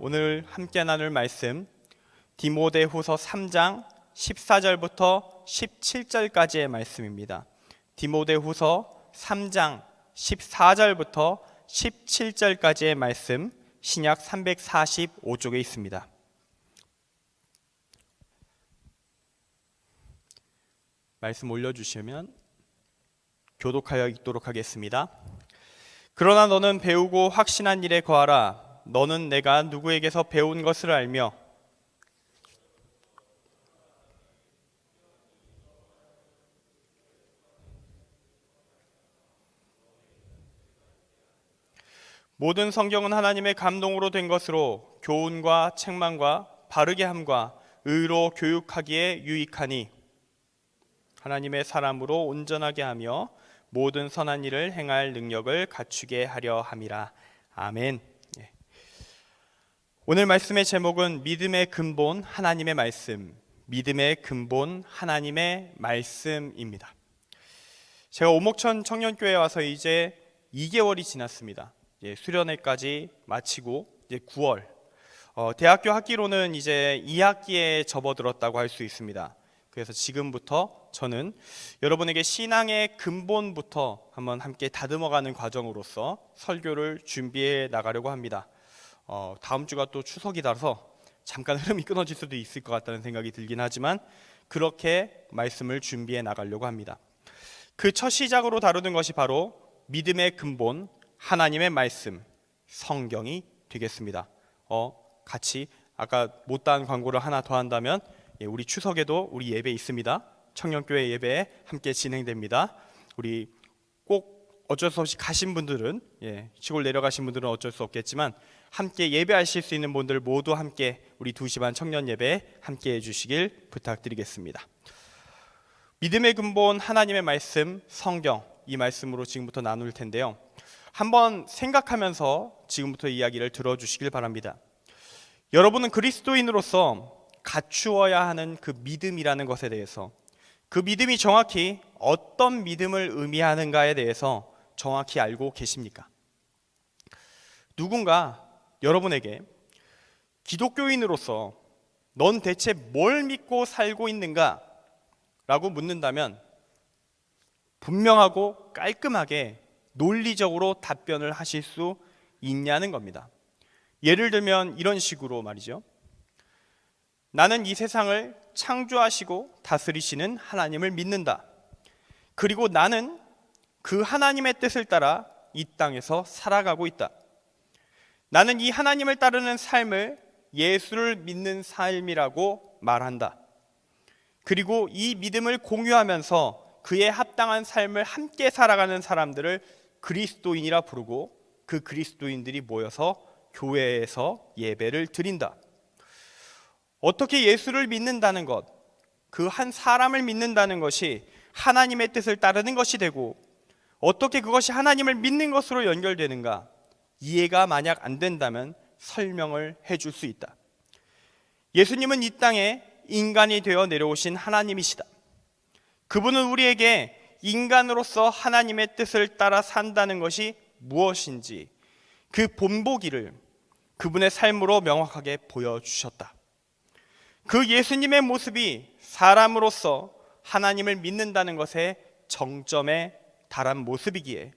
오늘 함께 나눌 말씀 디모데후서 3장 14절부터 17절까지의 말씀입니다. 디모데후서 3장 14절부터 17절까지의 말씀 신약 345쪽에 있습니다. 말씀 올려주시면 교독하여 읽도록 하겠습니다. 그러나 너는 배우고 확신한 일에 거하라. 너는 내가 누구에게서 배운 것을 알며 모든 성경은 하나님의 감동으로 된 것으로 교훈과 책망과 바르게 함과 의로 교육하기에 유익하니 하나님의 사람으로 온전하게 하며 모든 선한 일을 행할 능력을 갖추게 하려 함이라. 아멘. 오늘 말씀의 제목은 믿음의 근본 하나님의 말씀, 믿음의 근본 하나님의 말씀입니다. 제가 오목천 청년교회에 와서 이제 2개월이 지났습니다. 수련회까지 마치고 이제 9월 대학교 학기로는 이제 2학기에 접어들었다고 할 수 있습니다. 그래서 지금부터 저는 여러분에게 신앙의 근본부터 한번 함께 다듬어가는 과정으로서 설교를 준비해 나가려고 합니다. 다음 주가 또 추석이라서 잠깐 흐름이 끊어질 수도 있을 것 같다는 생각이 들긴 하지만 그렇게 말씀을 준비해 나가려고 합니다. 그 첫 시작으로 다루는 것이 바로 믿음의 근본 하나님의 말씀 성경이 되겠습니다. 같이 아까 못다한 광고를 하나 더 한다면 우리 추석에도 우리 예배 있습니다. 청년교회 예배 함께 진행됩니다. 우리 꼭 어쩔 수 없이 가신 분들은 시골 내려가신 분들은 어쩔 수 없겠지만 함께 예배하실 수 있는 분들 모두 함께 우리 2시 반 청년 예배 함께 해주시길 부탁드리겠습니다. 믿음의 근본 하나님의 말씀 성경, 이 말씀으로 지금부터 나눌 텐데요. 한번 생각하면서 지금부터 이야기를 들어주시길 바랍니다. 여러분은 그리스도인으로서 갖추어야 하는 그 믿음이라는 것에 대해서, 그 믿음이 정확히 어떤 믿음을 의미하는가에 대해서 정확히 알고 계십니까? 누군가 여러분에게 기독교인으로서 넌 대체 뭘 믿고 살고 있는가? 라고 묻는다면 분명하고 깔끔하게 논리적으로 답변을 하실 수 있냐는 겁니다. 예를 들면 이런 식으로 말이죠. 나는 이 세상을 창조하시고 다스리시는 하나님을 믿는다. 그리고 나는 그 하나님의 뜻을 따라 이 땅에서 살아가고 있다. 나는 이 하나님을 따르는 삶을 예수를 믿는 삶이라고 말한다. 그리고 이 믿음을 공유하면서 그에 합당한 삶을 함께 살아가는 사람들을 그리스도인이라 부르고 그 그리스도인들이 모여서 교회에서 예배를 드린다. 어떻게 예수를 믿는다는 것, 그 한 사람을 믿는다는 것이 하나님의 뜻을 따르는 것이 되고 어떻게 그것이 하나님을 믿는 것으로 연결되는가? 이해가 만약 안 된다면 설명을 해줄 수 있다. 예수님은 이 땅에 인간이 되어 내려오신 하나님이시다. 그분은 우리에게 인간으로서 하나님의 뜻을 따라 산다는 것이 무엇인지 그 본보기를 그분의 삶으로 명확하게 보여주셨다. 그 예수님의 모습이 사람으로서 하나님을 믿는다는 것의 정점에 달한 모습이기에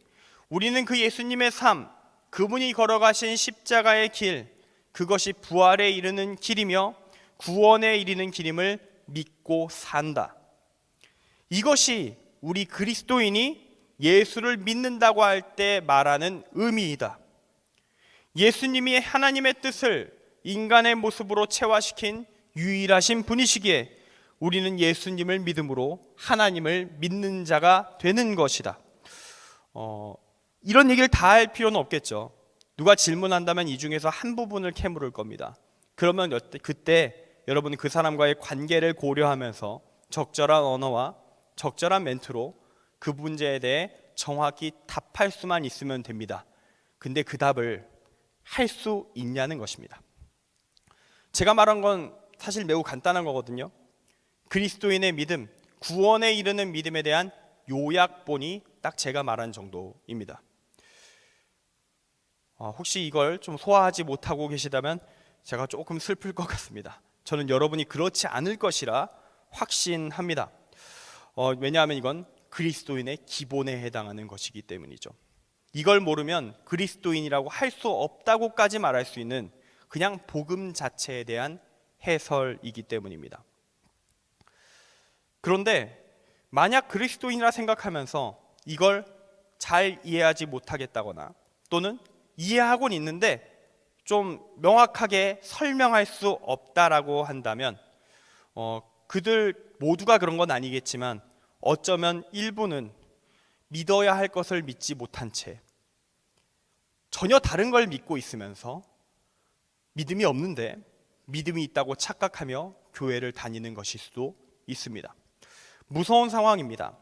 우리는 그 예수님의 삶, 그분이 걸어가신 십자가의 길, 그것이 부활에 이르는 길이며 구원에 이르는 길임을 믿고 산다. 이것이 우리 그리스도인이 예수를 믿는다고 할 때 말하는 의미이다. 예수님이 하나님의 뜻을 인간의 모습으로 체화시킨 유일하신 분이시기에 우리는 예수님을 믿음으로 하나님을 믿는 자가 되는 것이다. 이런 얘기를 다 할 필요는 없겠죠. 누가 질문한다면 이 중에서 한 부분을 캐물을 겁니다. 그러면 그때 여러분은 그 사람과의 관계를 고려하면서 적절한 언어와 적절한 멘트로 그 문제에 대해 정확히 답할 수만 있으면 됩니다. 근데 그 답을 할 수 있냐는 것입니다. 제가 말한 건 사실 매우 간단한 거거든요. 그리스도인의 믿음, 구원에 이르는 믿음에 대한 요약본이 딱 제가 말한 정도입니다. 혹시 이걸 좀 소화하지 못하고 계시다면 제가 조금 슬플 것 같습니다. 저는 여러분이 그렇지 않을 것이라 확신합니다. 왜냐하면 이건 그리스도인의 기본에 해당하는 것이기 때문이죠. 이걸 모르면 그리스도인이라고 할 수 없다고까지 말할 수 있는 그냥 복음 자체에 대한 해설이기 때문입니다. 그런데 만약 그리스도인이라 생각하면서 이걸 잘 이해하지 못하겠다거나 또는 이해하고는 있는데 좀 명확하게 설명할 수 없다라고 한다면 그들 모두가 그런 건 아니겠지만 어쩌면 일부는 믿어야 할 것을 믿지 못한 채 전혀 다른 걸 믿고 있으면서 믿음이 없는데 믿음이 있다고 착각하며 교회를 다니는 것일 수도 있습니다. 무서운 상황입니다.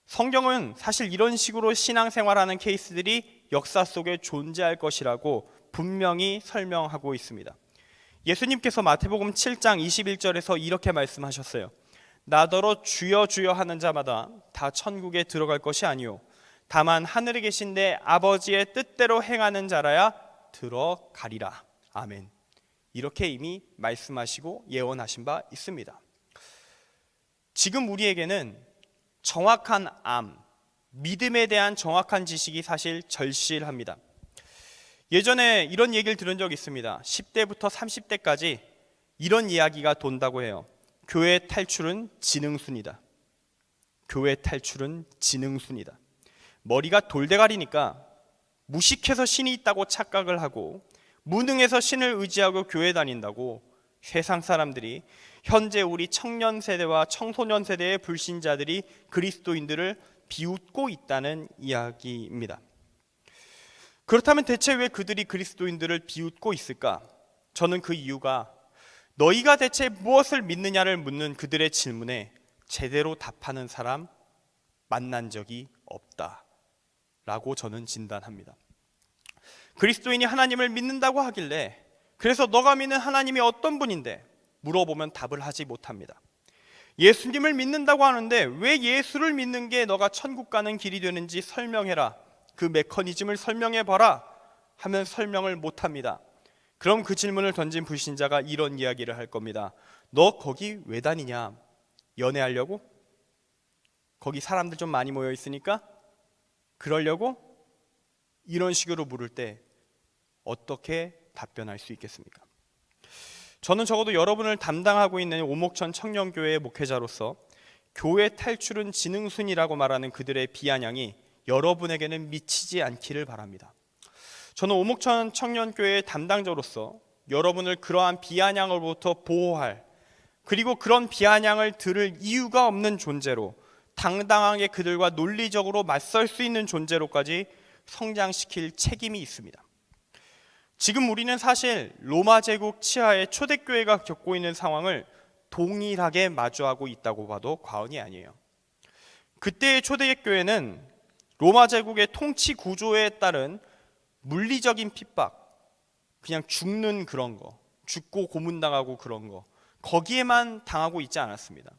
성경은 사실 이런 식으로 신앙생활하는 케이스들이 역사 속에 존재할 것이라고 분명히 설명하고 있습니다. 예수님께서 마태복음 7장 21절에서 이렇게 말씀하셨어요. 나더러 주여 주여 하는 자마다 다 천국에 들어갈 것이 아니요 다만 하늘에 계신 내 아버지의 뜻대로 행하는 자라야 들어가리라. 아멘. 이렇게 이미 말씀하시고 예언하신 바 있습니다. 지금 우리에게는 정확한 믿음에 대한 정확한 지식이 사실 절실합니다. 예전에 이런 얘기를 들은 적이 있습니다. 10대부터 30대까지 이런 이야기가 돈다고 해요. 교회 탈출은 지능순이다. 교회 탈출은 지능순이다. 머리가 돌대가리니까 무식해서 신이 있다고 착각을 하고 무능해서 신을 의지하고 교회 다닌다고 세상 사람들이 현재 우리 청년 세대와 청소년 세대의 불신자들이 그리스도인들을 비웃고 있다는 이야기입니다. 그렇다면 대체 왜 그들이 그리스도인들을 비웃고 있을까? 저는 그 이유가 너희가 대체 무엇을 믿느냐를 묻는 그들의 질문에 제대로 답하는 사람 만난 적이 없다라고 저는 진단합니다. 그리스도인이 하나님을 믿는다고 하길래 그래서 너가 믿는 하나님이 어떤 분인데 물어보면 답을 하지 못합니다. 예수님을 믿는다고 하는데 왜 예수를 믿는 게 너가 천국 가는 길이 되는지 설명해라. 그 메커니즘을 설명해봐라 하면 설명을 못합니다. 그럼 그 질문을 던진 불신자가 이런 이야기를 할 겁니다. 너 거기 왜 다니냐? 연애하려고? 거기 사람들 좀 많이 모여 있으니까? 그러려고? 이런 식으로 물을 때 어떻게 답변할 수 있겠습니까? 저는 적어도 여러분을 담당하고 있는 오목천 청년교회의 목회자로서 교회 탈출은 지능순이라고 말하는 그들의 비아냥이 여러분에게는 미치지 않기를 바랍니다. 저는 오목천 청년교회의 담당자로서 여러분을 그러한 비아냥으로부터 보호할, 그리고 그런 비아냥을 들을 이유가 없는 존재로 당당하게 그들과 논리적으로 맞설 수 있는 존재로까지 성장시킬 책임이 있습니다. 지금 우리는 사실 로마 제국 치하의 초대교회가 겪고 있는 상황을 동일하게 마주하고 있다고 봐도 과언이 아니에요. 그때의 초대교회는 로마 제국의 통치 구조에 따른 물리적인 핍박, 그냥 죽는 그런 거, 죽고 고문당하고 그런 거, 거기에만 당하고 있지 않았습니다.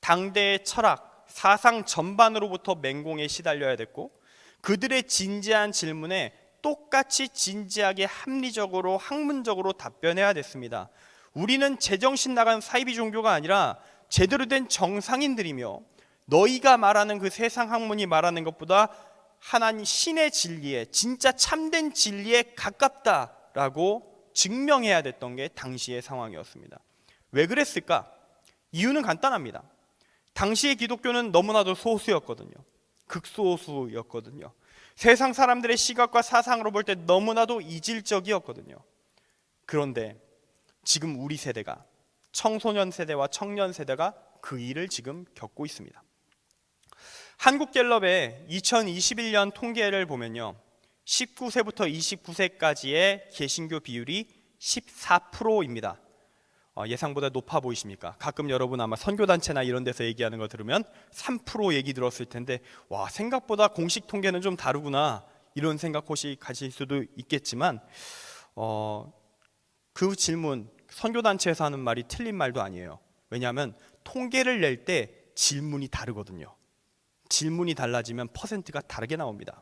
당대의 철학, 사상 전반으로부터 맹공에 시달려야 됐고 그들의 진지한 질문에 똑같이 진지하게 합리적으로 학문적으로 답변해야 됐습니다. 우리는 제정신 나간 사이비 종교가 아니라 제대로 된 정상인들이며 너희가 말하는 그 세상 학문이 말하는 것보다 하나님 신의 진리에, 진짜 참된 진리에 가깝다라고 증명해야 됐던 게 당시의 상황이었습니다. 왜 그랬을까? 이유는 간단합니다. 당시의 기독교는 너무나도 소수였거든요. 극소수였거든요. 세상 사람들의 시각과 사상으로 볼 때 너무나도 이질적이었거든요. 그런데 지금 우리 세대가, 청소년 세대와 청년 세대가 그 일을 지금 겪고 있습니다. 한국갤럽의 2021년 통계를 보면요, 19세부터 29세까지의 개신교 비율이 14%입니다. 예상보다 높아 보이십니까? 가끔 여러분 아마 선교단체나 이런 데서 얘기하는 거 들으면 3% 얘기 들었을 텐데, 와, 생각보다 공식 통계는 좀 다르구나, 이런 생각 혹시 가질 수도 있겠지만 그 질문, 선교단체에서 하는 말이 틀린 말도 아니에요. 왜냐하면 통계를 낼 때 질문이 다르거든요. 질문이 달라지면 퍼센트가 다르게 나옵니다.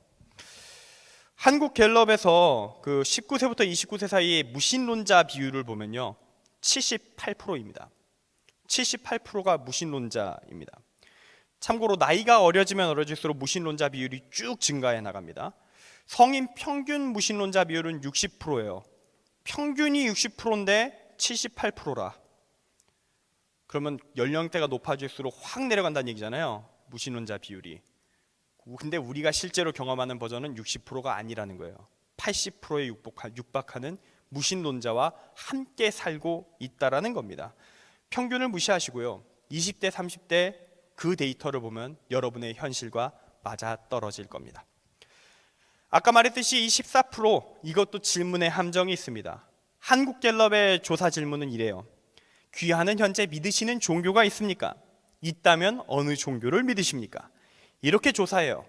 한국갤럽에서 그 19세부터 29세 사이의 무신론자 비율을 보면요, 78%입니다. 78%가 무신론자입니다. 참고로 나이가 어려지면 어려질수록 무신론자 비율이 쭉 증가해 나갑니다. 성인 평균 무신론자 비율은 60%예요. 평균이 60%인데 78%라. 그러면 연령대가 높아질수록 확 내려간다는 얘기잖아요, 무신론자 비율이. 근데 우리가 실제로 경험하는 버전은 60%가 아니라는 거예요. 80%에 육박하는 무신론자와 함께 살고 있다라는 겁니다. 평균을 무시하시고요, 20대, 30대 그 데이터를 보면 여러분의 현실과 맞아떨어질 겁니다. 아까 말했듯이 이 14%, 이것도 질문의 함정이 있습니다. 한국갤럽의 조사 질문은 이래요. 귀하는 현재 믿으시는 종교가 있습니까? 있다면 어느 종교를 믿으십니까? 이렇게 조사해요.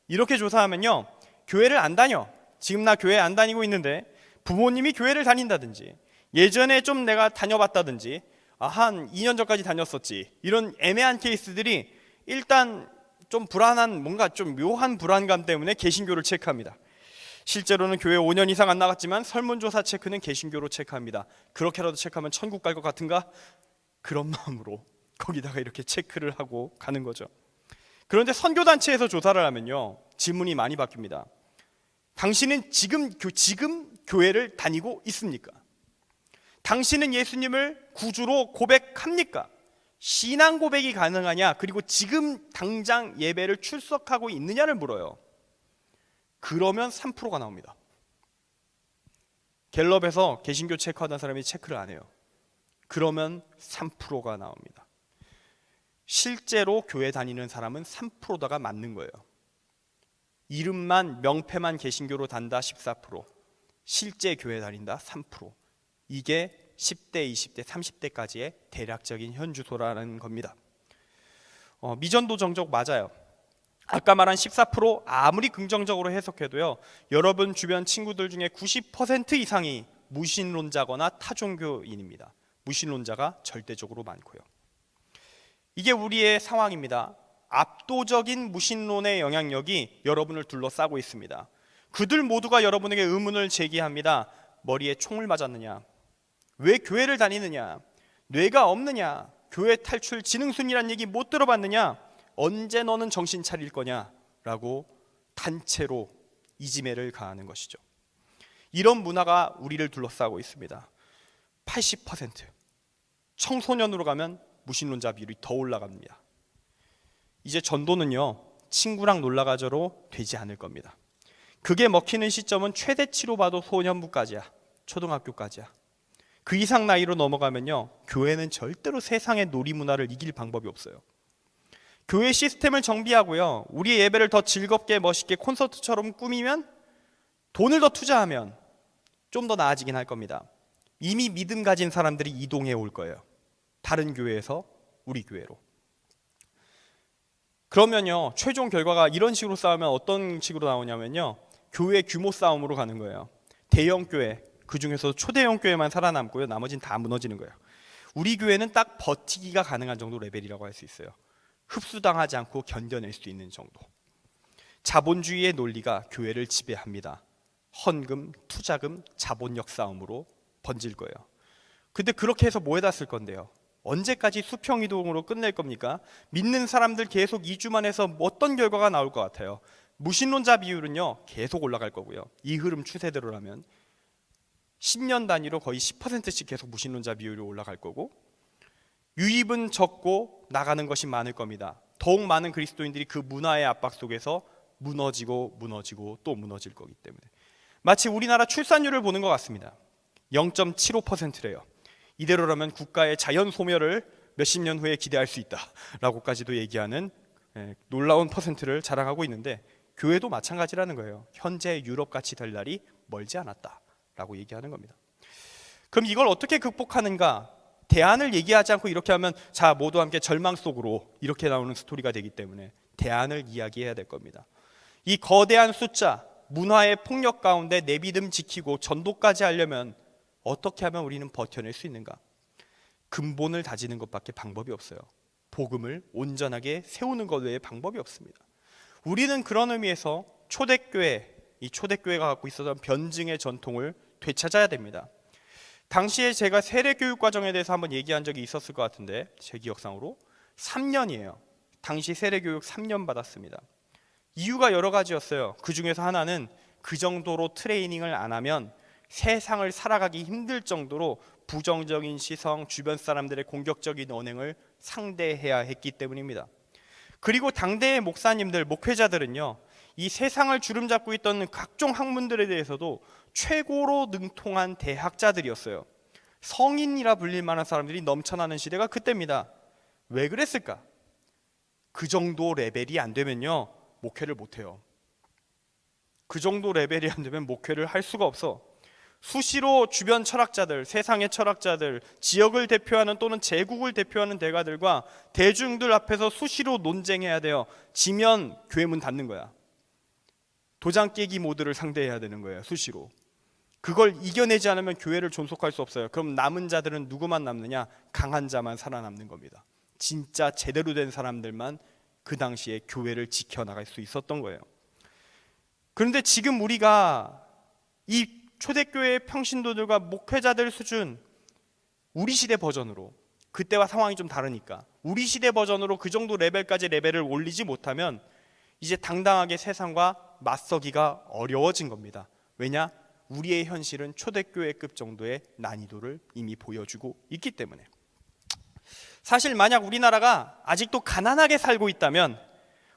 이렇게 조사하면요, 교회를 안 다녀. 지금 나 교회 안 다니고 있는데 부모님이 교회를 다닌다든지, 예전에 좀 내가 다녀봤다든지, 한 2년 전까지 다녔었지, 이런 애매한 케이스들이 일단 좀 불안한, 뭔가 좀 묘한 불안감 때문에 개신교를 체크합니다. 실제로는 교회 5년 이상 안 나갔지만 설문조사 체크는 개신교로 체크합니다. 그렇게라도 체크하면 천국 갈 것 같은가? 그런 마음으로 거기다가 이렇게 체크를 하고 가는 거죠. 그런데 선교단체에서 조사를 하면요, 질문이 많이 바뀝니다. 당신은 지금 교회를 다니고 있습니까? 당신은 예수님을 구주로 고백합니까? 신앙 고백이 가능하냐? 그리고 지금 당장 예배를 출석하고 있느냐를 물어요. 그러면 3%가 나옵니다. 갤럽에서 개신교 체크하던 사람이 체크를 안 해요. 그러면 3%가 나옵니다. 실제로 교회 다니는 사람은 3%다가 맞는 거예요. 이름만, 명패만 개신교로 단다 14%, 실제 교회 다닌다 3%. 이게 10대, 20대, 30대까지의 대략적인 현주소라는 겁니다. 미전도 정적 맞아요. 아까 말한 14% 아무리 긍정적으로 해석해도요, 여러분 주변 친구들 중에 90% 이상이 무신론자거나 타종교인입니다. 무신론자가 절대적으로 많고요. 이게 우리의 상황입니다. 압도적인 무신론의 영향력이 여러분을 둘러싸고 있습니다. 그들 모두가 여러분에게 의문을 제기합니다. 머리에 총을 맞았느냐? 왜 교회를 다니느냐? 뇌가 없느냐? 교회 탈출 지능순이란 얘기 못 들어봤느냐? 언제 너는 정신 차릴 거냐? 라고 단체로 이지매를 가하는 것이죠. 이런 문화가 우리를 둘러싸고 있습니다. 80%. 청소년으로 가면 무신론자 비율이 더 올라갑니다. 이제 전도는요, 친구랑 놀러가저로 되지 않을 겁니다. 그게 먹히는 시점은 최대치로 봐도 소년부까지야. 초등학교까지야. 그 이상 나이로 넘어가면요, 교회는 절대로 세상의 놀이 문화를 이길 방법이 없어요. 교회 시스템을 정비하고요, 우리의 예배를 더 즐겁게 멋있게 콘서트처럼 꾸미면, 돈을 더 투자하면 좀 더 나아지긴 할 겁니다. 이미 믿음 가진 사람들이 이동해 올 거예요. 다른 교회에서 우리 교회로. 그러면요, 최종 결과가 이런 식으로 싸우면 어떤 식으로 나오냐면요, 교회 규모 싸움으로 가는 거예요. 대형 교회, 그 중에서 초대형 교회만 살아남고요, 나머지는 다 무너지는 거예요. 우리 교회는 딱 버티기가 가능한 정도 레벨이라고 할 수 있어요. 흡수당하지 않고 견뎌낼 수 있는 정도. 자본주의의 논리가 교회를 지배합니다. 헌금, 투자금, 자본력 싸움으로 번질 거예요. 근데 그렇게 해서 뭐에다 쓸 건데요? 언제까지 수평이동으로 끝낼 겁니까? 믿는 사람들 계속 2주만 해서 어떤 결과가 나올 것 같아요? 무신론자 비율은요, 계속 올라갈 거고요. 이 흐름 추세대로라면 10년 단위로 거의 10%씩 계속 무신론자 비율이 올라갈 거고, 유입은 적고 나가는 것이 많을 겁니다. 더욱 많은 그리스도인들이 그 문화의 압박 속에서 무너지고 또 무너질 거기 때문에. 마치 우리나라 출산율을 보는 것 같습니다. 0.75%래요. 이대로라면 국가의 자연 소멸을 몇십 년 후에 기대할 수 있다라고까지도 얘기하는 놀라운 퍼센트를 자랑하고 있는데, 교회도 마찬가지라는 거예요. 현재 유럽같이 될 날이 멀지 않았다라고 얘기하는 겁니다. 그럼 이걸 어떻게 극복하는가? 대안을 얘기하지 않고 이렇게 하면 자, 모두 함께 절망 속으로 이렇게 나오는 스토리가 되기 때문에 대안을 이야기해야 될 겁니다. 이 거대한 숫자, 문화의 폭력 가운데 내 믿음 지키고 전도까지 하려면 어떻게 하면 우리는 버텨낼 수 있는가? 근본을 다지는 것밖에 방법이 없어요. 복음을 온전하게 세우는 것 외에 방법이 없습니다. 우리는 그런 의미에서 초대교회, 이 초대교회가 갖고 있었던 변증의 전통을 되찾아야 됩니다. 당시에 제가 세례교육 과정에 대해서 한번 얘기한 적이 있었을 것 같은데 제 기억상으로 3년이에요. 당시 세례교육 3년 받았습니다. 이유가 여러 가지였어요. 그 중에서 하나는 그 정도로 트레이닝을 안 하면 세상을 살아가기 힘들 정도로 부정적인 시선, 주변 사람들의 공격적인 언행을 상대해야 했기 때문입니다. 그리고 당대의 목사님들, 목회자들은요, 이 세상을 주름잡고 있던 각종 학문들에 대해서도 최고로 능통한 대학자들이었어요. 성인이라 불릴 만한 사람들이 넘쳐나는 시대가 그때입니다. 왜 그랬을까? 그 정도 레벨이 안 되면요, 목회를 못해요. 그 정도 레벨이 안 되면 목회를 할 수가 없어. 수시로 주변 철학자들, 세상의 철학자들, 지역을 대표하는 또는 제국을 대표하는 대가들과 대중들 앞에서 수시로 논쟁해야 돼요. 지면 교회 문 닫는 거야. 도장 깨기 모드를 상대해야 되는 거예요. 수시로. 그걸 이겨내지 않으면 교회를 존속할 수 없어요. 그럼 남은 자들은 누구만 남느냐? 강한 자만 살아남는 겁니다. 진짜 제대로 된 사람들만 그 당시에 교회를 지켜나갈 수 있었던 거예요. 그런데 지금 우리가 이 초대교회의 평신도들과 목회자들 수준, 우리 시대 버전으로, 그때와 상황이 좀 다르니까 우리 시대 버전으로 그 정도 레벨까지 레벨을 올리지 못하면 이제 당당하게 세상과 맞서기가 어려워진 겁니다. 왜냐? 우리의 현실은 초대교회급 정도의 난이도를 이미 보여주고 있기 때문에. 사실 만약 우리나라가 아직도 가난하게 살고 있다면,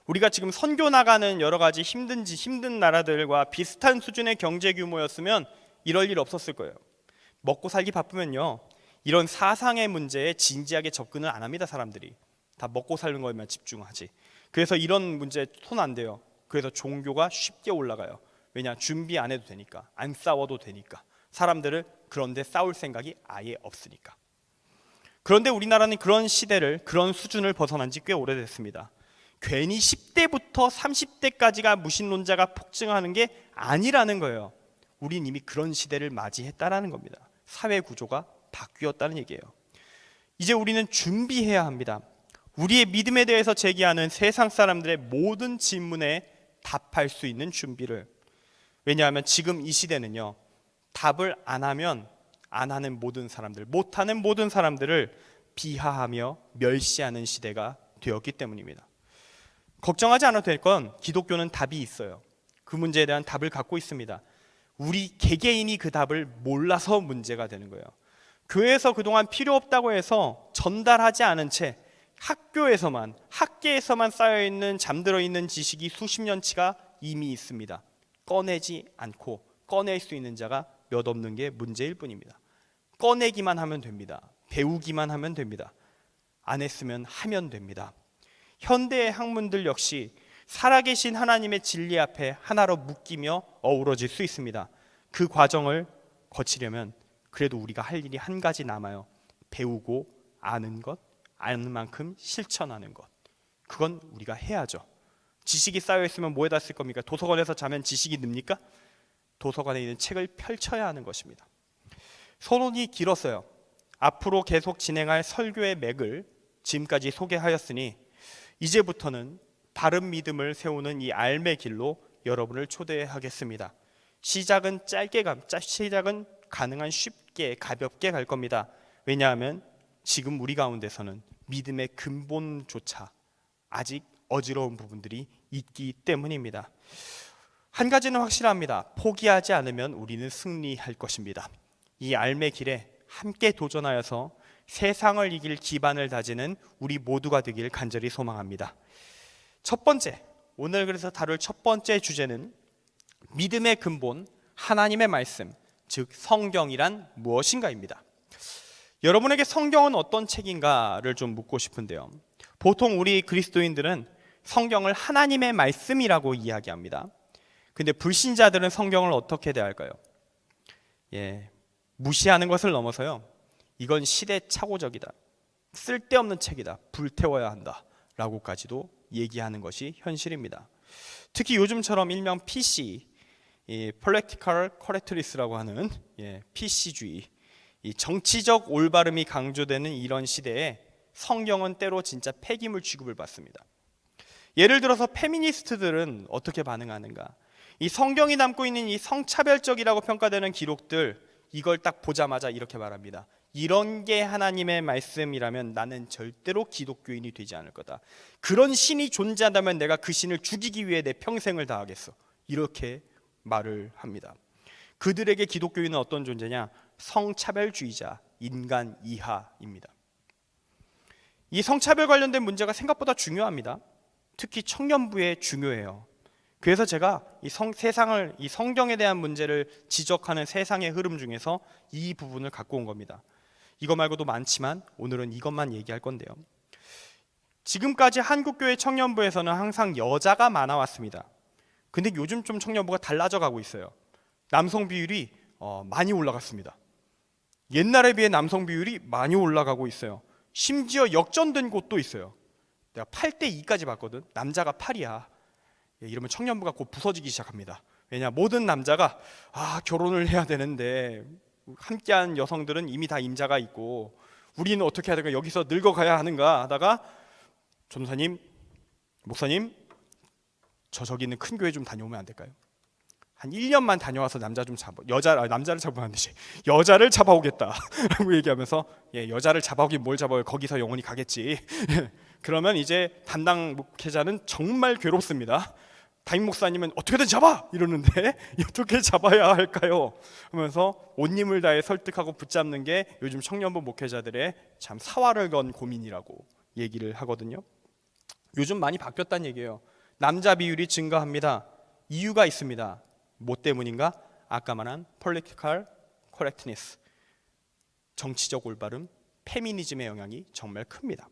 우리가 지금 선교 나가는 여러 가지 힘든 나라들과 비슷한 수준의 경제 규모였으면 이럴 일 없었을 거예요. 먹고 살기 바쁘면요, 이런 사상의 문제에 진지하게 접근을 안 합니다. 사람들이 다 먹고 사는 것에만 집중하지. 그래서 이런 문제에 손 안 대요. 그래서 종교가 쉽게 올라가요. 왜냐? 준비 안 해도 되니까, 안 싸워도 되니까. 사람들은 그런데 싸울 생각이 아예 없으니까. 그런데 우리나라는 그런 시대를, 그런 수준을 벗어난 지 꽤 오래됐습니다. 괜히 10대부터 30대까지가 무신론자가 폭증하는 게 아니라는 거예요. 우린 이미 그런 시대를 맞이했다라는 겁니다. 사회 구조가 바뀌었다는 얘기예요. 이제 우리는 준비해야 합니다. 우리의 믿음에 대해서 제기하는 세상 사람들의 모든 질문에 답할 수 있는 준비를. 왜냐하면 지금 이 시대는요, 답을 안 하면 안 하는 모든 사람들, 못하는 모든 사람들을 비하하며 멸시하는 시대가 되었기 때문입니다. 걱정하지 않아도 될 건 기독교는 답이 있어요. 그 문제에 대한 답을 갖고 있습니다. 우리 개개인이 그 답을 몰라서 문제가 되는 거예요. 교회에서 그동안 필요 없다고 해서 전달하지 않은 채 학교에서만, 학계에서만 쌓여있는, 잠들어 있는 지식이 수십 년치가 이미 있습니다. 꺼내지 않고 꺼낼 수 있는 자가 몇 없는 게 문제일 뿐입니다. 꺼내기만 하면 됩니다. 배우기만 하면 됩니다. 안 했으면 하면 됩니다. 현대의 학문들 역시 살아계신 하나님의 진리 앞에 하나로 묶이며 어우러질 수 있습니다. 그 과정을 거치려면 그래도 우리가 할 일이 한 가지 남아요. 배우고 아는 것, 아는 만큼 실천하는 것. 그건 우리가 해야죠. 지식이 쌓여있으면 뭐에다 쓸 겁니까? 도서관에서 자면 지식이 늡니까? 도서관에 있는 책을 펼쳐야 하는 것입니다. 서론이 길었어요. 앞으로 계속 진행할 설교의 맥을 지금까지 소개하였으니 이제부터는 바른 믿음을 세우는 이 알매 길로 여러분을 초대하겠습니다. 시작은 시작은 가능한 쉽게 가볍게 갈 겁니다. 왜냐하면 지금 우리 가운데서는 믿음의 근본조차 아직 어지러운 부분들이 있기 때문입니다. 한 가지는 확실합니다. 포기하지 않으면 우리는 승리할 것입니다. 이 알매 길에 함께 도전하여서 세상을 이길 기반을 다지는 우리 모두가 되길 간절히 소망합니다. 첫 번째, 오늘 그래서 다룰 첫 번째 주제는 믿음의 근본, 하나님의 말씀, 즉 성경이란 무엇인가입니다. 여러분에게 성경은 어떤 책인가를 좀 묻고 싶은데요. 보통 우리 그리스도인들은 성경을 하나님의 말씀이라고 이야기합니다. 근데 불신자들은 성경을 어떻게 대할까요? 무시하는 것을 넘어서요, 이건 시대착오적이다, 쓸데없는 책이다, 불태워야 한다 라고까지도 얘기하는 것이 현실입니다. 특히 요즘처럼 일명 PC, Political Correctness라고 하는 PC주의, 이 정치적 올바름이 강조되는 이런 시대에 성경은 때로 진짜 폐기물 취급을 받습니다. 예를 들어서 페미니스트들은 어떻게 반응하는가? 이 성경이 담고 있는 이 성차별적이라고 평가되는 기록들, 이걸 딱 보자마자 이렇게 말합니다. 이런 게 하나님의 말씀이라면 나는 절대로 기독교인이 되지 않을 거다. 그런 신이 존재한다면 내가 그 신을 죽이기 위해 내 평생을 다하겠어. 이렇게 말을 합니다. 그들에게 기독교인은 어떤 존재냐? 성차별주의자, 인간 이하입니다. 이 성차별 관련된 문제가 생각보다 중요합니다. 특히 청년부에 중요해요. 그래서 제가 이 성경에 대한 문제를 지적하는 세상의 흐름 중에서 이 부분을 갖고 온 겁니다. 이거 말고도 많지만 오늘은 이것만 얘기할 건데요. 지금까지 한국교회 청년부에서는 항상 여자가 많아왔습니다. 근데 요즘 좀 청년부가 달라져 가고 있어요. 남성 비율이 많이 올라갔습니다. 옛날에 비해 남성 비율이 많이 올라가고 있어요. 심지어 역전된 곳도 있어요. 내가 8대2까지 봤거든. 남자가 8이야. 이러면 청년부가 곧 부서지기 시작합니다. 왜냐, 모든 남자가 결혼을 해야 되는데 함께한 여성들은 이미 다 임자가 있고 우리는 어떻게 해야 될까, 여기서 늙어가야 하는가 하다가 전도사님, 목사님, 저기 있는 큰 교회 좀 다녀오면 안 될까요? 한 1년만 다녀와서 남자를 잡으면 안 되지, 여자를 잡아오겠다 라고 얘기하면서, 여자를 잡아오긴 뭘 잡아요, 거기서 영혼이 가겠지. 그러면 이제 담당 목회자는 정말 괴롭습니다. 담임 목사님은 어떻게든 잡아! 이러는데 어떻게 잡아야 할까요? 하면서 온 힘을 다해 설득하고 붙잡는 게 요즘 청년부 목회자들의 참 사활을 건 고민이라고 얘기를 하거든요. 요즘 많이 바뀌었다는 얘기예요. 남자 비율이 증가합니다. 이유가 있습니다. 뭐 때문인가? 아까 말한 political correctness, 정치적 올바름, 페미니즘의 영향이 정말 큽니다.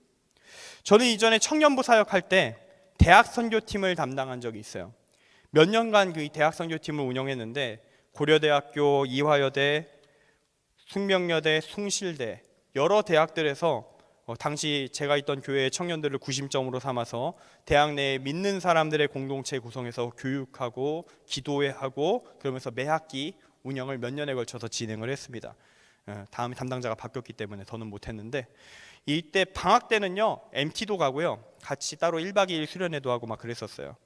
저는 이전에 청년부 사역할 때 대학 선교팀을 담당한 적이 있어요. 몇 년간 그 대학 선교팀을 운영했는데 고려대학교, 이화여대, 숙명여대, 숭실대 여러 대학들에서 당시 제가 있던 교회의 청년들을 구심점으로 삼아서 대학 내에 믿는 사람들의 공동체 구성해서 교육하고 기도회하고 그러면서 매 학기 운영을 몇 년에 걸쳐서 진행을 했습니다. 다음에 담당자가 바뀌었기 때문에 더는 못했는데, 이때 방학 때는요 MT도 가고요, 같이 따로 1박 2일 수련회도 하고 막 그랬었어요.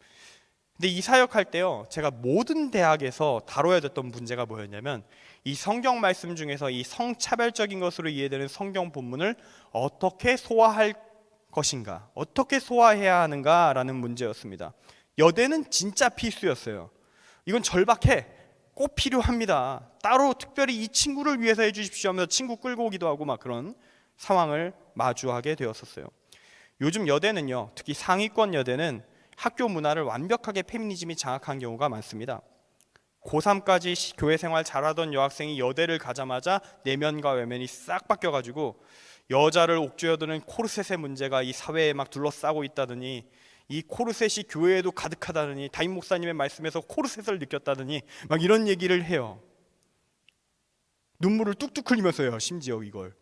근데 이 사역할 때요, 제가 모든 대학에서 다뤄야 됐던 문제가 뭐였냐면, 이 성경 말씀 중에서 이 성차별적인 것으로 이해되는 성경 본문을 어떻게 소화할 것인가, 어떻게 소화해야 하는가라는 문제였습니다. 여대는 진짜 필수였어요. 이건 절박해, 꼭 필요합니다. 따로 특별히 이 친구를 위해서 해주십시오 하면서 친구 끌고 오기도 하고 막 그런 상황을 마주하게 되었었어요. 요즘 여대는요, 특히 상위권 여대는 학교 문화를 완벽하게 페미니즘이 장악한 경우가 많습니다. 고3까지 교회 생활 잘하던 여학생이 여대를 가자마자 내면과 외면이 싹 바뀌어가지고 여자를 옥죄어드는 코르셋의 문제가 이 사회에 막 둘러싸고 있다더니, 이 코르셋이 교회에도 가득하다더니, 담임 목사님의 말씀에서 코르셋을 느꼈다더니 막 이런 얘기를 해요. 눈물을 뚝뚝 흘리면서요. 심지어 이걸,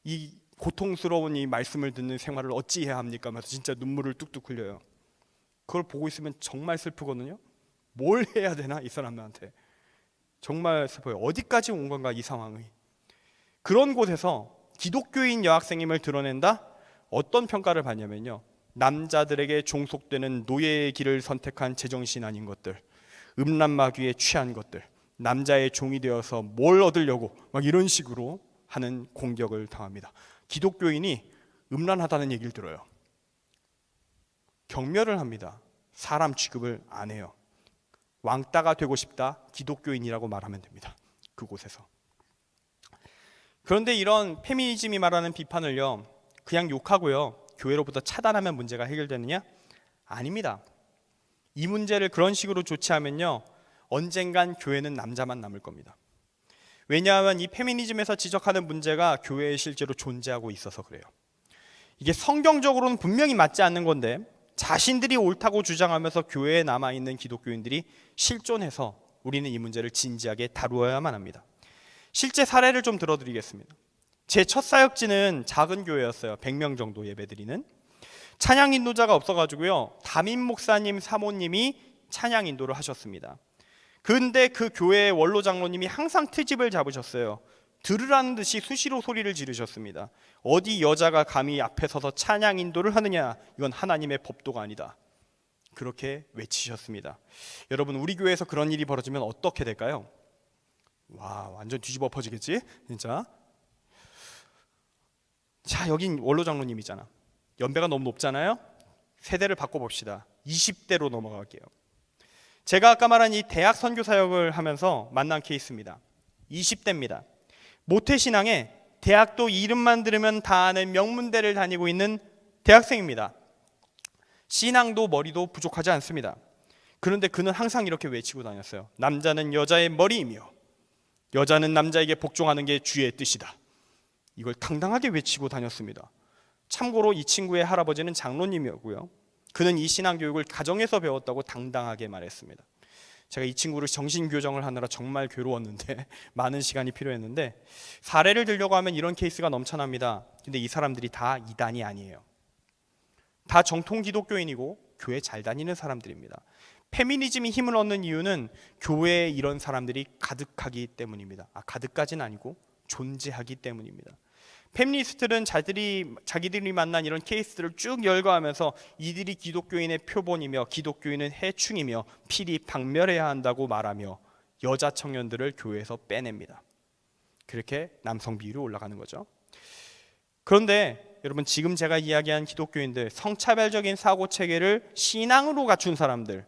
이 고통스러운 이 말씀을 듣는 생활을 어찌해야 합니까 하면서 진짜 눈물을 뚝뚝 흘려요. 그걸 보고 있으면 정말 슬프거든요. 뭘 해야 되나 이 사람들한테. 정말 슬퍼요. 어디까지 온 건가 이 상황이. 그런 곳에서 기독교인 여학생임을 드러낸다? 어떤 평가를 받냐면요, 남자들에게 종속되는 노예의 길을 선택한 제정신 아닌 것들, 음란마귀에 취한 것들, 남자의 종이 되어서 뭘 얻으려고 막 이런 식으로 하는 공격을 당합니다. 기독교인이 음란하다는 얘기를 들어요. 경멸을 합니다. 사람 취급을 안 해요. 왕따가 되고 싶다, 기독교인이라고 말하면 됩니다. 그곳에서. 그런데 이런 페미니즘이 말하는 비판을요, 그냥 욕하고요 교회로부터 차단하면 문제가 해결되느냐? 아닙니다. 이 문제를 그런 식으로 조치하면요, 언젠간 교회는 남자만 남을 겁니다. 왜냐하면 이 페미니즘에서 지적하는 문제가 교회에 실제로 존재하고 있어서 그래요. 이게 성경적으로는 분명히 맞지 않는 건데 자신들이 옳다고 주장하면서 교회에 남아있는 기독교인들이 실존해서 우리는 이 문제를 진지하게 다루어야만 합니다. 실제 사례를 좀 들어드리겠습니다. 제 첫 사역지는 작은 교회였어요. 100명 정도 예배드리는. 찬양 인도자가 없어가지고요, 담임 목사님 사모님이 찬양 인도를 하셨습니다. 근데 그 교회의 원로 장로님이 항상 트집을 잡으셨어요. 들으라는 듯이 수시로 소리를 지르셨습니다. 어디 여자가 감히 앞에 서서 찬양 인도를 하느냐, 이건 하나님의 법도가 아니다. 그렇게 외치셨습니다. 여러분, 우리 교회에서 그런 일이 벌어지면 어떻게 될까요? 와, 완전 뒤집어 엎어지겠지? 진짜. 자, 여긴 원로 장로님이잖아. 연배가 너무 높잖아요. 세대를 바꿔봅시다. 20대로 넘어갈게요. 제가 아까 말한 이 대학 선교 사역을 하면서 만난 케이스입니다. 20대입니다. 모태신앙에 대학도 이름만 들으면 다 아는 명문대를 다니고 있는 대학생입니다. 신앙도 머리도 부족하지 않습니다. 그런데 그는 항상 이렇게 외치고 다녔어요. 남자는 여자의 머리이며 여자는 남자에게 복종하는 게 주의 뜻이다. 이걸 당당하게 외치고 다녔습니다. 참고로 이 친구의 할아버지는 장로님이었고요. 그는 이 신앙교육을 가정에서 배웠다고 당당하게 말했습니다. 제가 이 친구를 정신교정을 하느라 정말 괴로웠는데 많은 시간이 필요했는데, 사례를 들려고 하면 이런 케이스가 넘쳐납니다. 근데 이 사람들이 다 이단이 아니에요. 다 정통 기독교인이고 교회 잘 다니는 사람들입니다. 페미니즘이 힘을 얻는 이유는 교회에 이런 사람들이 가득하기 때문입니다. 가득까지는 아니고 존재하기 때문입니다. 페미니스트들은 자기들이 만난 이런 케이스들을 쭉 열거하면서 이들이 기독교인의 표본이며 기독교인은 해충이며 필히 박멸해야 한다고 말하며 여자 청년들을 교회에서 빼냅니다. 그렇게 남성 비율이 올라가는 거죠. 그런데 여러분, 지금 제가 이야기한 기독교인들, 성차별적인 사고체계를 신앙으로 갖춘 사람들,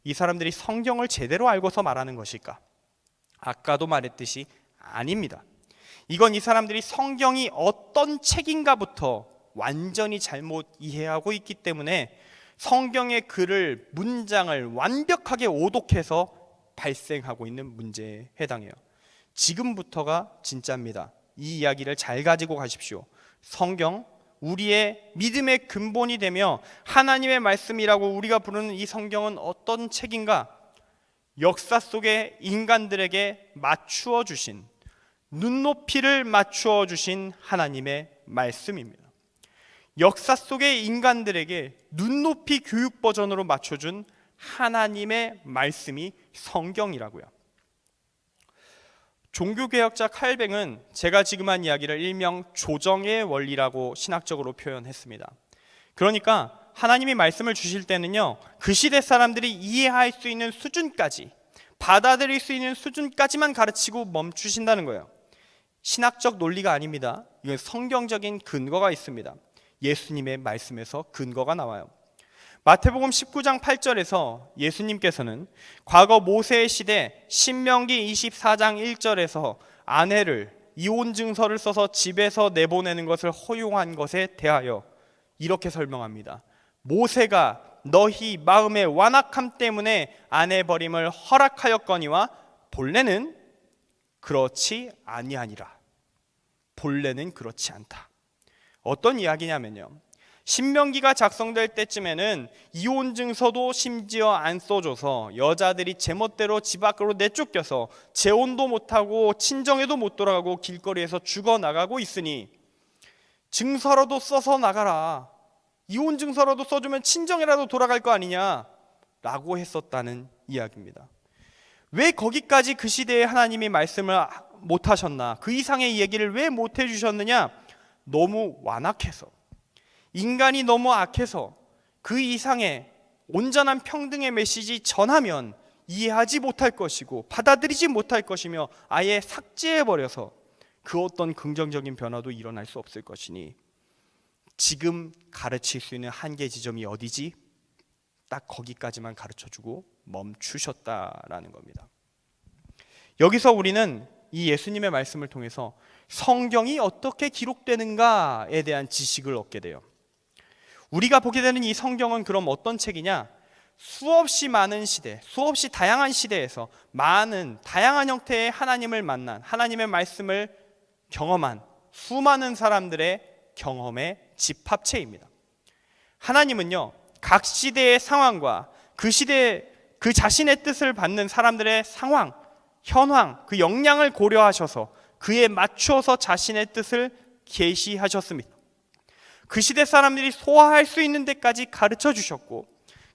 이 사람들이 성경을 제대로 알고서 말하는 것일까? 아까도 말했듯이 아닙니다. 이건 이 사람들이 성경이 어떤 책인가부터 완전히 잘못 이해하고 있기 때문에 성경의 글을, 문장을 완벽하게 오독해서 발생하고 있는 문제에 해당해요. 지금부터가 진짜입니다. 이 이야기를 잘 가지고 가십시오. 성경, 우리의 믿음의 근본이 되며 하나님의 말씀이라고 우리가 부르는 이 성경은 어떤 책인가? 역사 속에 인간들에게 맞추어 주신, 눈높이를 맞추어 주신 하나님의 말씀입니다. 역사 속의 인간들에게 눈높이 교육 버전으로 맞춰준 하나님의 말씀이 성경이라고요. 종교개혁자 칼뱅은 제가 지금 한 이야기를 일명 조정의 원리라고 신학적으로 표현했습니다. 그러니까 하나님이 말씀을 주실 때는요, 그 시대 사람들이 이해할 수 있는 수준까지, 받아들일 수 있는 수준까지만 가르치고 멈추신다는 거예요. 신학적 논리가 아닙니다. 이건 성경적인 근거가 있습니다. 예수님의 말씀에서 근거가 나와요. 마태복음 19장 8절에서 예수님께서는 과거 모세의 시대 신명기 24장 1절에서 아내를 이혼 증서를 써서 집에서 내보내는 것을 허용한 것에 대하여 이렇게 설명합니다. 모세가 너희 마음의 완악함 때문에 아내 버림을 허락하였거니와 본래는 그렇지 아니하니라. 본래는 그렇지 않다. 어떤 이야기냐면요, 신명기가 작성될 때쯤에는 이혼 증서도 심지어 안 써줘서 여자들이 제멋대로 집 밖으로 내쫓겨서 재혼도 못하고 친정에도 못 돌아가고 길거리에서 죽어나가고 있으니 증서라도 써서 나가라, 이혼 증서라도 써주면 친정이라도 돌아갈 거 아니냐 라고 했었다는 이야기입니다. 왜 거기까지 그 시대에 하나님이 말씀을 못하셨나, 그 이상의 얘기를 왜 못해주셨느냐? 너무 완악해서, 인간이 너무 악해서 그 이상의 온전한 평등의 메시지 전하면 이해하지 못할 것이고 받아들이지 못할 것이며 아예 삭제해버려서 그 어떤 긍정적인 변화도 일어날 수 없을 것이니 지금 가르칠 수 있는 한계 지점이 어디지? 딱 거기까지만 가르쳐주고 멈추셨다라는 겁니다. 여기서 우리는 이 예수님의 말씀을 통해서 성경이 어떻게 기록되는가에 대한 지식을 얻게 돼요. 우리가 보게 되는 이 성경은 그럼 어떤 책이냐? 수없이 많은 시대, 수없이 다양한 시대에서 많은 다양한 형태의 하나님을 만난, 하나님의 말씀을 경험한 수많은 사람들의 경험의 집합체입니다. 하나님은요, 각 시대의 상황과 그 시대의 그 자신의 뜻을 받는 사람들의 상황, 현황, 그 역량을 고려하셔서 그에 맞추어서 자신의 뜻을 계시하셨습니다. 그 시대 사람들이 소화할 수 있는 데까지 가르쳐 주셨고,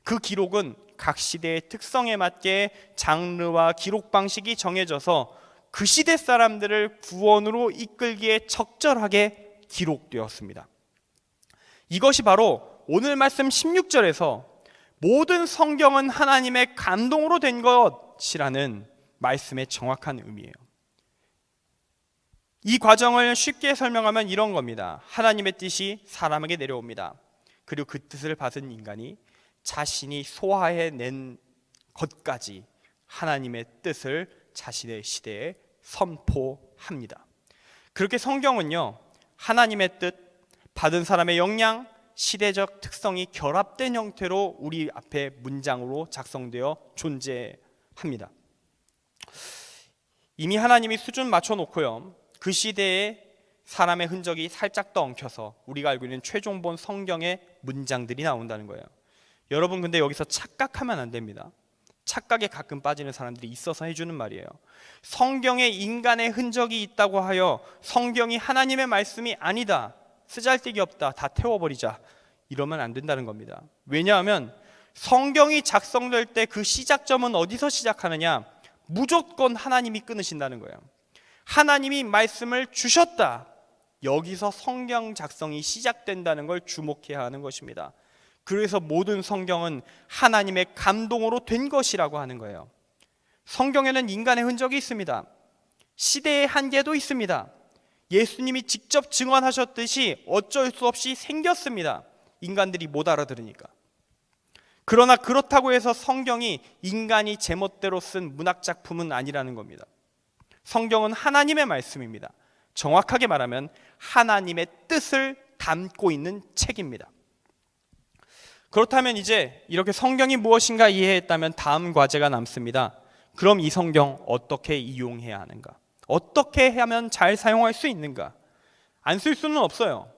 그 기록은 각 시대의 특성에 맞게 장르와 기록 방식이 정해져서 그 시대 사람들을 구원으로 이끌기에 적절하게 기록되었습니다. 이것이 바로 오늘 말씀 16절에서 모든 성경은 하나님의 감동으로 된 것이라는 말씀의 정확한 의미예요. 이 과정을 쉽게 설명하면 이런 겁니다. 하나님의 뜻이 사람에게 내려옵니다. 그리고 그 뜻을 받은 인간이 자신이 소화해낸 것까지 하나님의 뜻을 자신의 시대에 선포합니다. 그렇게 성경은요, 하나님의 뜻, 받은 사람의 역량, 시대적 특성이 결합된 형태로 우리 앞에 문장으로 작성되어 존재합니다. 이미 하나님이 수준 맞춰놓고요, 그 시대에 사람의 흔적이 살짝 더 엉켜서 우리가 알고 있는 최종본 성경의 문장들이 나온다는 거예요. 여러분, 근데 여기서 착각하면 안 됩니다. 착각에 가끔 빠지는 사람들이 있어서 해주는 말이에요. 성경에 인간의 흔적이 있다고 하여 성경이 하나님의 말씀이 아니다, 쓰잘데기 없다, 다 태워버리자, 이러면 안 된다는 겁니다. 왜냐하면 성경이 작성될 때 그 시작점은 어디서 시작하느냐? 무조건 하나님이 끊으신다는 거예요. 하나님이 말씀을 주셨다, 여기서 성경 작성이 시작된다는 걸 주목해야 하는 것입니다. 그래서 모든 성경은 하나님의 감동으로 된 것이라고 하는 거예요. 성경에는 인간의 흔적이 있습니다. 시대의 한계도 있습니다. 예수님이 직접 증언하셨듯이 어쩔 수 없이 생겼습니다. 인간들이 못 알아들으니까. 그러나 그렇다고 해서 성경이 인간이 제멋대로 쓴 문학작품은 아니라는 겁니다. 성경은 하나님의 말씀입니다. 정확하게 말하면 하나님의 뜻을 담고 있는 책입니다. 그렇다면 이제 이렇게 성경이 무엇인가 이해했다면 다음 과제가 남습니다. 그럼 이 성경 어떻게 이용해야 하는가? 어떻게 하면 잘 사용할 수 있는가? 안 쓸 수는 없어요.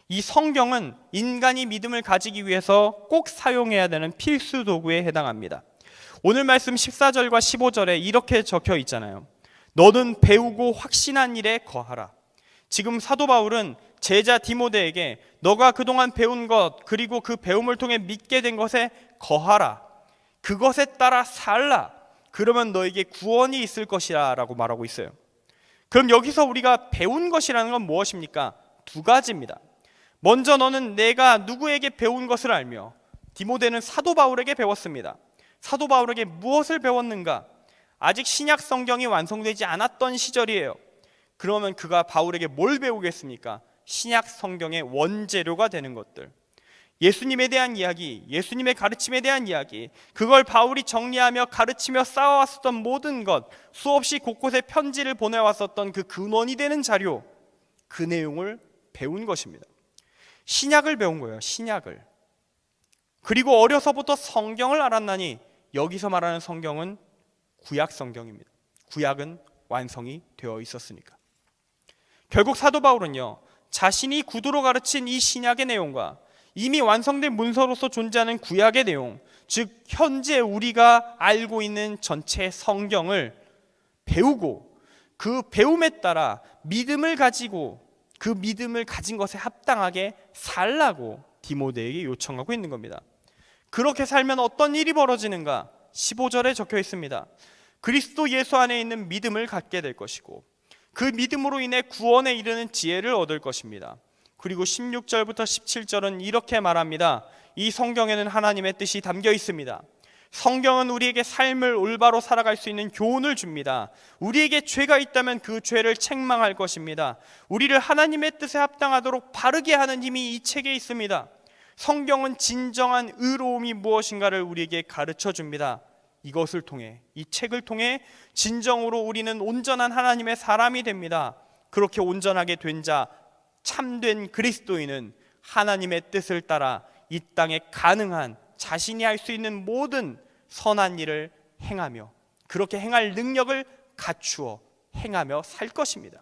이 성경은 인간이 믿음을 가지기 위해서 꼭 사용해야 되는 필수 도구에 해당합니다. 오늘 말씀 14절과 15절에 이렇게 적혀 있잖아요. 너는 배우고 확신한 일에 거하라. 지금 사도 바울은 제자 디모데에게 너가 그동안 배운 것, 그리고 그 배움을 통해 믿게 된 것에 거하라. 그것에 따라 살라. 그러면 너에게 구원이 있을 것이라 라고 말하고 있어요. 그럼 여기서 우리가 배운 것이라는 건 무엇입니까? 두 가지입니다. 먼저 너는 내가 누구에게 배운 것을 알며, 디모데는 사도 바울에게 배웠습니다. 사도 바울에게 무엇을 배웠는가? 아직 신약 성경이 완성되지 않았던 시절이에요. 그러면 그가 바울에게 뭘 배우겠습니까? 신약 성경의 원재료가 되는 것들, 예수님에 대한 이야기, 예수님의 가르침에 대한 이야기, 그걸 바울이 정리하며 가르치며 쌓아왔었던 모든 것, 수없이 곳곳에 편지를 보내왔었던 그 근원이 되는 자료, 그 내용을 배운 것입니다. 신약을 배운 거예요. 신약을. 그리고 어려서부터 성경을 알았나니, 여기서 말하는 성경은 구약 성경입니다. 구약은 완성이 되어 있었으니까. 결국 사도 바울은요, 자신이 구두로 가르친 이 신약의 내용과 이미 완성된 문서로서 존재하는 구약의 내용, 즉 현재 우리가 알고 있는 전체 성경을 배우고 그 배움에 따라 믿음을 가지고 그 믿음을 가진 것에 합당하게 살라고 디모데에게 요청하고 있는 겁니다. 그렇게 살면 어떤 일이 벌어지는가? 15절에 적혀 있습니다. 그리스도 예수 안에 있는 믿음을 갖게 될 것이고 그 믿음으로 인해 구원에 이르는 지혜를 얻을 것입니다. 그리고 16절부터 17절은 이렇게 말합니다. 이 성경에는 하나님의 뜻이 담겨 있습니다. 성경은 우리에게 삶을 올바로 살아갈 수 있는 교훈을 줍니다. 우리에게 죄가 있다면 그 죄를 책망할 것입니다. 우리를 하나님의 뜻에 합당하도록 바르게 하는 힘이 이 책에 있습니다. 성경은 진정한 의로움이 무엇인가를 우리에게 가르쳐 줍니다. 이것을 통해, 이 책을 통해 진정으로 우리는 온전한 하나님의 사람이 됩니다. 그렇게 온전하게 된 자, 참된 그리스도인은 하나님의 뜻을 따라 이 땅에 가능한 자신이 할 수 있는 모든 선한 일을 행하며 그렇게 행할 능력을 갖추어 행하며 살 것입니다.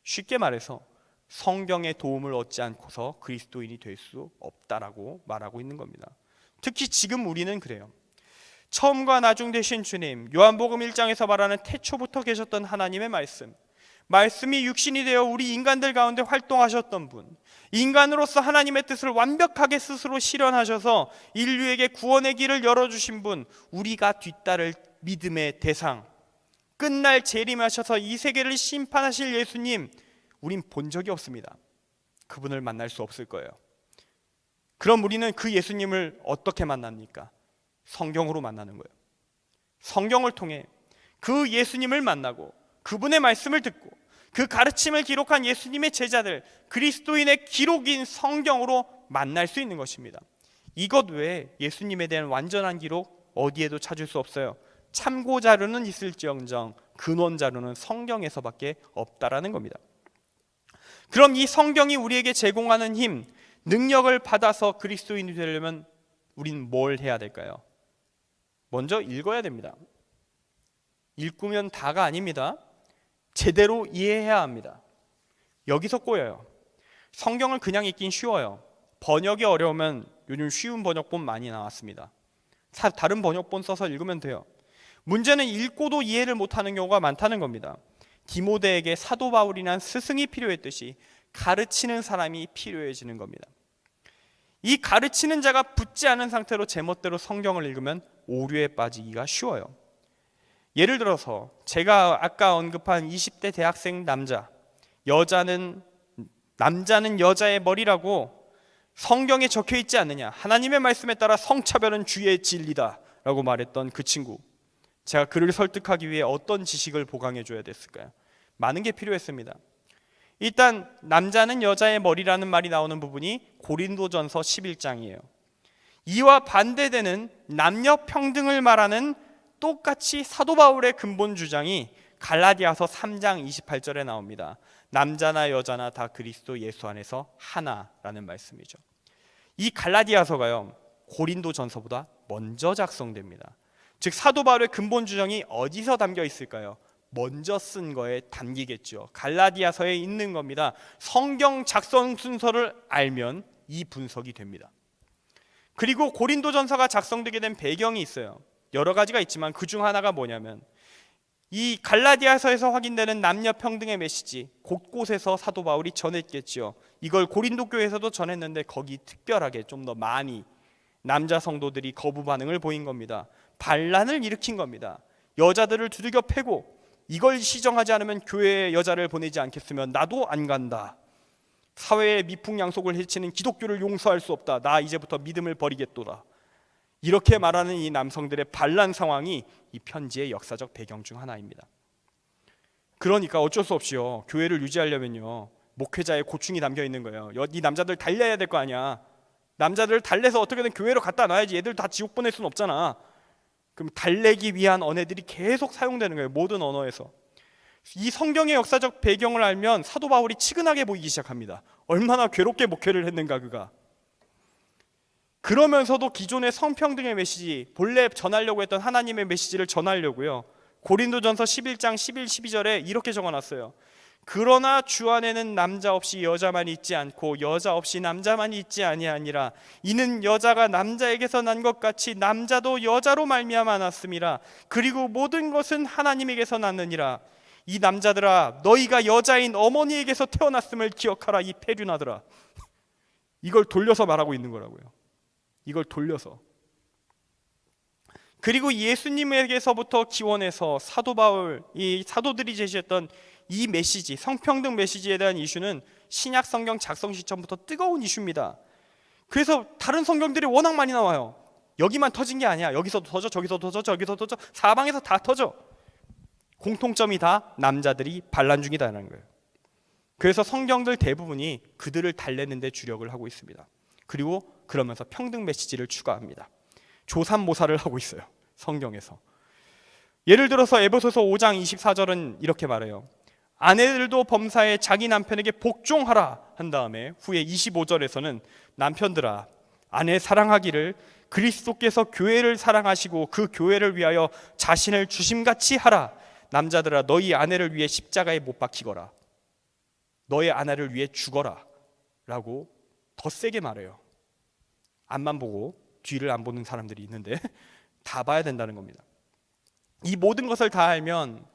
쉽게 말해서 성경의 도움을 얻지 않고서 그리스도인이 될 수 없다라고 말하고 있는 겁니다. 특히 지금 우리는 그래요. 처음과 나중 되신 주님, 요한복음 1장에서 말하는 태초부터 계셨던 하나님의 말씀이 육신이 되어 우리 인간들 가운데 활동하셨던 분, 인간으로서 하나님의 뜻을 완벽하게 스스로 실현하셔서 인류에게 구원의 길을 열어주신 분, 우리가 뒤따를 믿음의 대상, 끝날 재림하셔서 이 세계를 심판하실 예수님, 우린 본 적이 없습니다. 그분을 만날 수 없을 거예요. 그럼 우리는 그 예수님을 어떻게 만납니까? 성경으로 만나는 거예요. 성경을 통해 그 예수님을 만나고 그분의 말씀을 듣고 그 가르침을 기록한 예수님의 제자들, 그리스도인의 기록인 성경으로 만날 수 있는 것입니다. 이것 외에 예수님에 대한 완전한 기록 어디에도 찾을 수 없어요. 참고 자료는 있을지언정 근원 자료는 성경에서밖에 없다라는 겁니다. 그럼 이 성경이 우리에게 제공하는 힘, 능력을 받아서 그리스도인이 되려면 우리는 뭘 해야 될까요? 먼저 읽어야 됩니다. 읽으면 다가 아닙니다. 제대로 이해해야 합니다. 여기서 꼬여요. 성경을 그냥 읽긴 쉬워요. 번역이 어려우면 요즘 쉬운 번역본 많이 나왔습니다. 다른 번역본 써서 읽으면 돼요. 문제는 읽고도 이해를 못하는 경우가 많다는 겁니다. 디모데에게 사도 바울이란 스승이 필요했듯이 가르치는 사람이 필요해지는 겁니다. 이 가르치는 자가 붙지 않은 상태로 제멋대로 성경을 읽으면 오류에 빠지기가 쉬워요. 예를 들어서 제가 아까 언급한 20대 대학생 남자는 여자의 머리라고 성경에 적혀 있지 않느냐, 하나님의 말씀에 따라 성차별은 주의 진리다 라고 말했던 그 친구, 제가 그를 설득하기 위해 어떤 지식을 보강해 줘야 됐을까요? 많은 게 필요했습니다. 일단 남자는 여자의 머리라는 말이 나오는 부분이 고린도전서 11장이에요. 이와 반대되는 남녀 평등을 말하는 똑같이 사도 바울의 근본 주장이 갈라디아서 3장 28절에 나옵니다. 남자나 여자나 다 그리스도 예수 안에서 하나라는 말씀이죠. 이 갈라디아서가요, 고린도전서보다 먼저 작성됩니다. 즉 사도 바울의 근본 주장이 어디서 담겨 있을까요? 먼저 쓴 거에 담기겠죠. 갈라디아서에 있는 겁니다. 성경 작성 순서를 알면 이 분석이 됩니다. 그리고 고린도전서가 작성되게 된 배경이 있어요. 여러 가지가 있지만 그 중 하나가 뭐냐면 이 갈라디아서에서 확인되는 남녀 평등의 메시지, 곳곳에서 사도 바울이 전했겠죠. 이걸 고린도 교회에서도 전했는데 거기 특별하게 좀 더 많이 남자 성도들이 거부 반응을 보인 겁니다. 반란을 일으킨 겁니다. 여자들을 두들겨 패고 이걸 시정하지 않으면 교회에 여자를 보내지 않겠으면 나도 안 간다. 사회의 미풍양속을 해치는 기독교를 용서할 수 없다. 나 이제부터 믿음을 버리겠도다. 이렇게 말하는 이 남성들의 반란 상황이 이 편지의 역사적 배경 중 하나입니다. 그러니까 어쩔 수 없이요, 교회를 유지하려면요, 목회자의 고충이 담겨 있는 거예요. 이 남자들 달래야 될 거 아니야. 남자들을 달래서 어떻게든 교회로 갖다 놔야지. 얘들 다 지옥 보낼 수는 없잖아. 그럼 달래기 위한 언어들이 계속 사용되는 거예요. 모든 언어에서. 이 성경의 역사적 배경을 알면 사도 바울이 치근하게 보이기 시작합니다. 얼마나 괴롭게 목회를 했는가 그가. 그러면서도 기존의 성평등의 메시지, 본래 전하려고 했던 하나님의 메시지를 전하려고요, 고린도전서 11장 11, 12절에 이렇게 적어놨어요. 그러나 주 안에는 남자 없이 여자만 있지 않고 여자 없이 남자만 있지 아니하니라. 이는 여자가 남자에게서 난 것 같이 남자도 여자로 말미암아 났음이라. 그리고 모든 것은 하나님에게서 났느니라. 이 남자들아, 너희가 여자인 어머니에게서 태어났음을 기억하라. 이 페륜아들아. 이걸 돌려서 말하고 있는 거라고요. 이걸 돌려서. 그리고 예수님에게서부터 기원해서 사도 바울, 이 사도들이 제시했던 이 메시지, 성평등 메시지에 대한 이슈는 신약 성경 작성 시점부터 뜨거운 이슈입니다. 그래서 다른 성경들이 워낙 많이 나와요. 여기만 터진 게 아니야. 여기서도 터져, 저기서도 터져, 저기서도 터져, 사방에서 다 터져. 공통점이 다 남자들이 반란 중이다라는 거예요. 그래서 성경들 대부분이 그들을 달래는 데 주력을 하고 있습니다. 그리고 그러면서 평등 메시지를 추가합니다. 조삼모사를 하고 있어요, 성경에서. 예를 들어서 에베소서 5장 24절은 이렇게 말해요. 아내들도 범사에 자기 남편에게 복종하라 한 다음에 후에 25절에서는 남편들아, 아내 사랑하기를 그리스도께서 교회를 사랑하시고 그 교회를 위하여 자신을 주심같이 하라. 남자들아, 너희 아내를 위해 십자가에 못 박히거라. 너의 아내를 위해 죽어라 라고 더 세게 말해요. 앞만 보고 뒤를 안 보는 사람들이 있는데 다 봐야 된다는 겁니다. 이 모든 것을 다 알면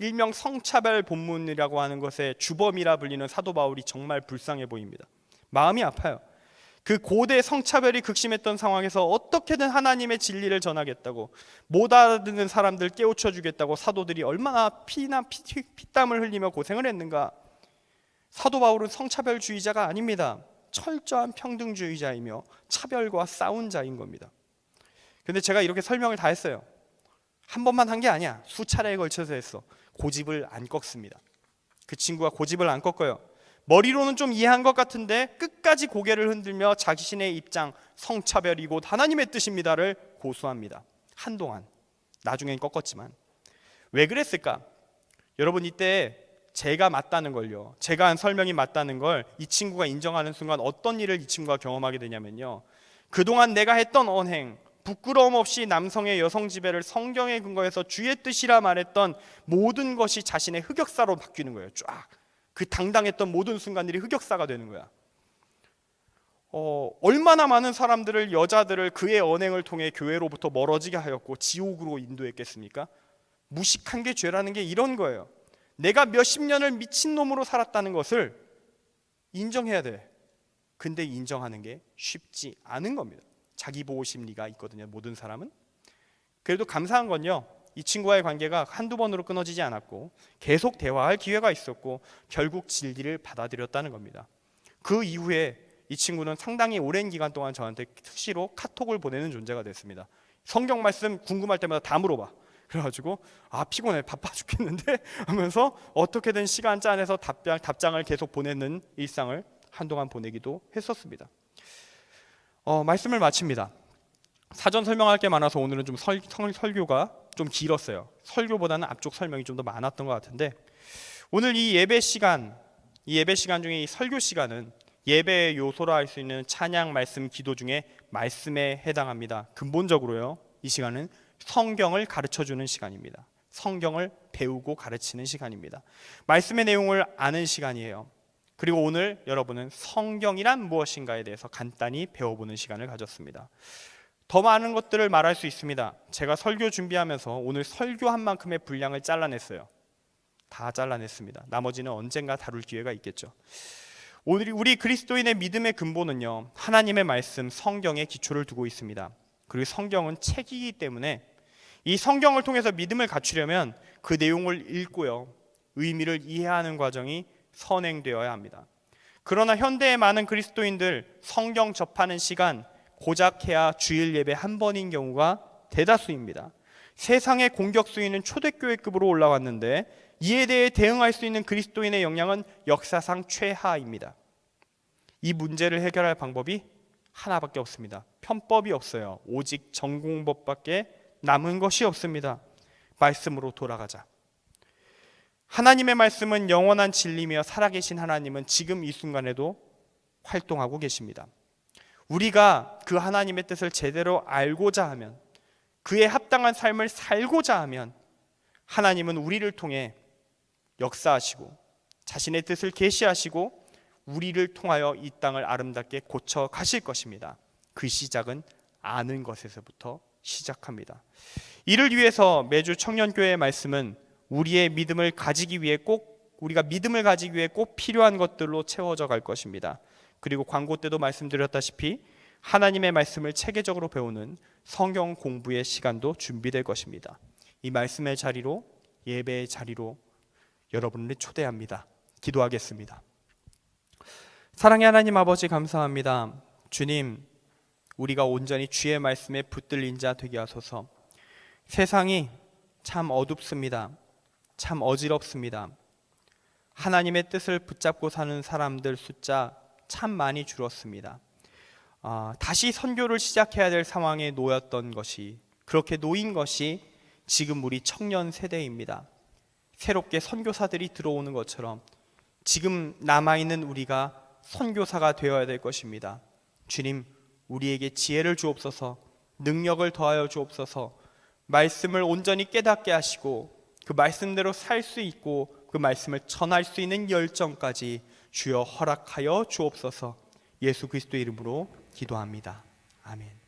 일명 성차별 본문이라고 하는 것의 주범이라 불리는 사도 바울이 정말 불쌍해 보입니다. 마음이 아파요. 그 고대 성차별이 극심했던 상황에서 어떻게든 하나님의 진리를 전하겠다고, 못 알아듣는 사람들 깨우쳐 주겠다고 사도들이 얼마나 피땀을 흘리며 고생을 했는가. 사도 바울은 성차별주의자가 아닙니다. 철저한 평등주의자이며 차별과 싸운 자인 겁니다. 근데 제가 이렇게 설명을 다 했어요. 한 번만 한 게 아니야. 수차례에 걸쳐서 했어. 고집을 안 꺾습니다. 그 친구가 고집을 안 꺾어요. 머리로는 좀 이해한 것 같은데 끝까지 고개를 흔들며 자신의 입장, 성차별이고 하나님의 뜻입니다를 고수합니다. 한동안. 나중엔 꺾었지만. 왜 그랬을까? 여러분, 이때 제가 맞다는 걸요, 제가 한 설명이 맞다는 걸 이 친구가 인정하는 순간 어떤 일을 이 친구가 경험하게 되냐면요, 그동안 내가 했던 언행, 부끄러움 없이 남성의 여성 지배를 성경에 근거해서 주의 뜻이라 말했던 모든 것이 자신의 흑역사로 바뀌는 거예요. 쫙 그 당당했던 모든 순간들이 흑역사가 되는 거야. 얼마나 많은 사람들을, 여자들을 그의 언행을 통해 교회로부터 멀어지게 하였고 지옥으로 인도했겠습니까? 무식한 게 죄라는 게 이런 거예요. 내가 몇십 년을 미친놈으로 살았다는 것을 인정해야 돼. 근데 인정하는 게 쉽지 않은 겁니다. 자기 보호 심리가 있거든요, 모든 사람은. 그래도 감사한 건요, 이 친구와의 관계가 한두 번으로 끊어지지 않았고 계속 대화할 기회가 있었고 결국 진리를 받아들였다는 겁니다. 그 이후에 이 친구는 상당히 오랜 기간 동안 저한테 수시로 카톡을 보내는 존재가 됐습니다. 성경 말씀 궁금할 때마다 다 물어봐. 그래가지고 피곤해, 바빠 죽겠는데 하면서 어떻게든 시간 짜내서 답장을 계속 보내는 일상을 한동안 보내기도 했었습니다. 말씀을 마칩니다. 사전 설명할 게 많아서 오늘은 좀 설교가 좀 길었어요. 설교보다는 앞쪽 설명이 좀 더 많았던 것 같은데, 오늘 이 예배 시간 중에 이 설교 시간은 예배의 요소로 할 수 있는 찬양, 말씀, 기도 중에 말씀에 해당합니다. 근본적으로요, 이 시간은 성경을 가르쳐주는 시간입니다. 성경을 배우고 가르치는 시간입니다. 말씀의 내용을 아는 시간이에요. 그리고 오늘 여러분은 성경이란 무엇인가에 대해서 간단히 배워보는 시간을 가졌습니다. 더 많은 것들을 말할 수 있습니다. 제가 설교 준비하면서 오늘 설교한 만큼의 분량을 잘라냈어요. 다 잘라냈습니다. 나머지는 언젠가 다룰 기회가 있겠죠. 우리 그리스도인의 믿음의 근본은요, 하나님의 말씀, 성경에 기초를 두고 있습니다. 그리고 성경은 책이기 때문에 이 성경을 통해서 믿음을 갖추려면 그 내용을 읽고요, 의미를 이해하는 과정이 선행되어야 합니다. 그러나 현대의 많은 그리스도인들 성경 접하는 시간 고작 해야 주일 예배 한 번인 경우가 대다수입니다. 세상의 공격 수위는 초대교회급으로 올라왔는데 이에 대해 대응할 수 있는 그리스도인의 역량은 역사상 최하입니다. 이 문제를 해결할 방법이 하나밖에 없습니다. 편법이 없어요. 오직 전공법밖에 남은 것이 없습니다. 말씀으로 돌아가자. 하나님의 말씀은 영원한 진리며 살아계신 하나님은 지금 이 순간에도 활동하고 계십니다. 우리가 그 하나님의 뜻을 제대로 알고자 하면, 그에 합당한 삶을 살고자 하면 하나님은 우리를 통해 역사하시고 자신의 뜻을 계시하시고 우리를 통하여 이 땅을 아름답게 고쳐 가실 것입니다. 그 시작은 아는 것에서부터 시작합니다. 이를 위해서 매주 청년교회의 말씀은 우리가 믿음을 가지기 위해 꼭 필요한 것들로 채워져 갈 것입니다. 그리고 광고 때도 말씀드렸다시피 하나님의 말씀을 체계적으로 배우는 성경 공부의 시간도 준비될 것입니다. 이 말씀의 자리로, 예배의 자리로 여러분을 초대합니다. 기도하겠습니다. 사랑의 하나님 아버지, 감사합니다. 주님, 우리가 온전히 주의 말씀에 붙들린 자 되게 하소서. 세상이 참 어둡습니다. 참 어지럽습니다. 하나님의 뜻을 붙잡고 사는 사람들 숫자 참 많이 줄었습니다. 다시 선교를 시작해야 될 상황에 놓였던 것이, 그렇게 놓인 것이 지금 우리 청년 세대입니다. 새롭게 선교사들이 들어오는 것처럼 지금 남아있는 우리가 선교사가 되어야 될 것입니다. 주님, 우리에게 지혜를 주옵소서, 능력을 더하여 주옵소서, 말씀을 온전히 깨닫게 하시고 그 말씀대로 살 수 있고 그 말씀을 전할 수 있는 열정까지 주여 허락하여 주옵소서. 예수 그리스도의 이름으로 기도합니다. 아멘.